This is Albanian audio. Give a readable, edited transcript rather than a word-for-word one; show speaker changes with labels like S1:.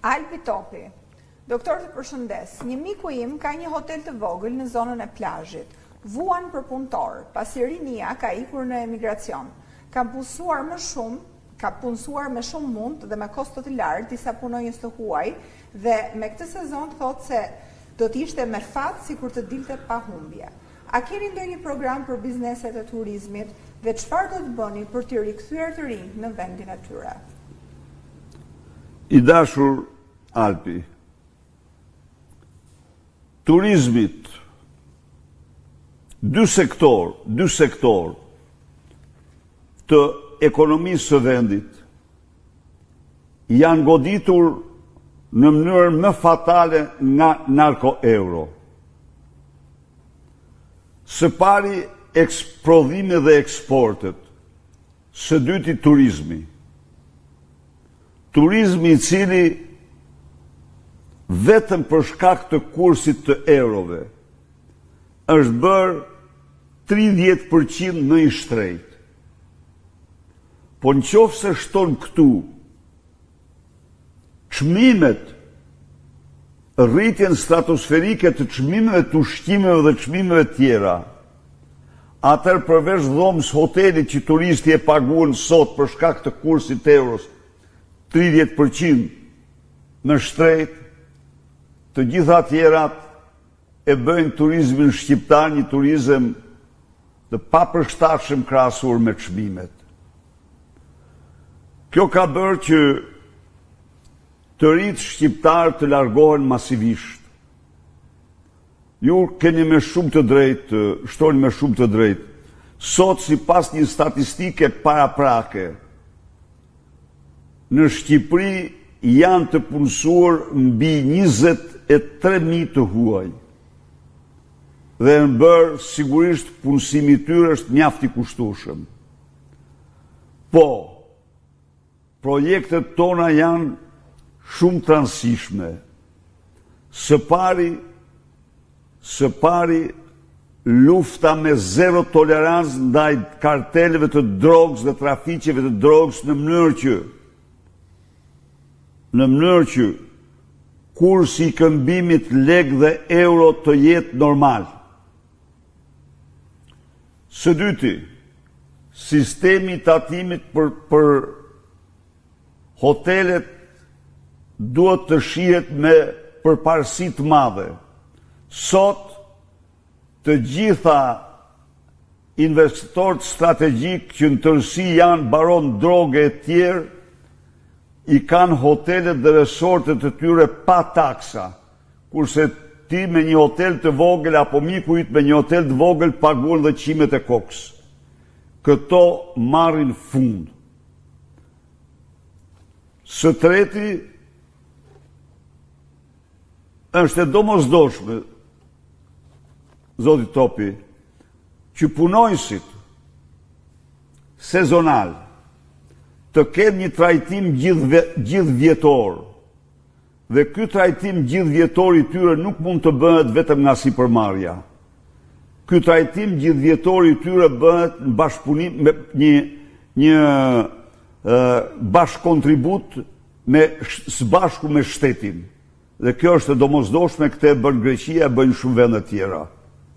S1: Albi Topi. Doktor të përshëndes, një miku im ka një hotel të vogël në zonën e plazhit, vuan për punëtor, pasi rinia ka ikur në emigracion. Ka punësuar me shumë mund dhe me kosto të lartë disa punonjës të huaj dhe me këtë sezon thotë se do t'ishte me fat si kur të dilte pa humbje. A keni ndonjë program për bizneset e turizmit dhe çfarë do të bëni për t'i rikthyer të rinj në vendin e tyre?
S2: I dashur Alpi, turizmit, dy sektor të ekonomisë së vendit janë goditur në mënyrë më fatale nga narko-euro. Së pari prodhimi dhe eksportet, së dyti turizmi. Turizmi i cili vetëm për shkak të kursit të eurove është bërë 30% më i shtrejt. Po në qoftë se shton këtu çmimet, rritjen stratosferike të çmimeve të ushqimeve dhe çmimeve tjera, atër përveç dhomës hotelit që turisti e paguën sot për shkak të kursit të euros 30% më shtrejt, të gjitha tjerat e bëjnë turizmin shqiptar një turizëm të papërshtatshëm krahasuar me çmimet. Kjo ka bërë që të rinjt shqiptar të largohen masivisht. Ju keni me shumë të drejtë, shtoni me shumë të drejtë. Sot, sipas një statistike paraprake, në Shqipëri janë të punësuar mbi 23.000 të huaj. Dhe në bërë, sigurisht, punësimi i tyre është mjaft i kushtueshëm. Po, projektet tona janë shumë të rëndësishme. Së pari lufta me zero tolerancë ndaj karteleve të drogës dhe trafiqeve të drogës në mënyrë që kursi i këmbimit lek dhe euro të jetë normal. Së dyti, sistemi i tatimit për hotelet duhet të shihet me përparësi të madhe. Sot, të gjitha investitorët strategjik që në tërësi janë baron droge e tjerë, i kanë hotelet dhe resortet të tyre pa taksa, kurse ti me një hotel të vogël apo miku yt me një hotel të vogël paguan dhe qimet e kokës. Këto marrin fund. Së treti, është e domosdoshme, zoti Topi, që punojësit sezonal të kenë një trajtim gjithvjetor. Dhe ky trajtim gjithvjetor i tyre nuk mund të bëhet vetëm nga sipërmarrja. Ky trajtim gjithvjetor i tyre bëhet në bashkëpunim me një bashkëkontribut së bashku me shtetin. Dhe kjo është e domosdoshme, këtë e bën Greqia, e bëjnë shumë vende tjera.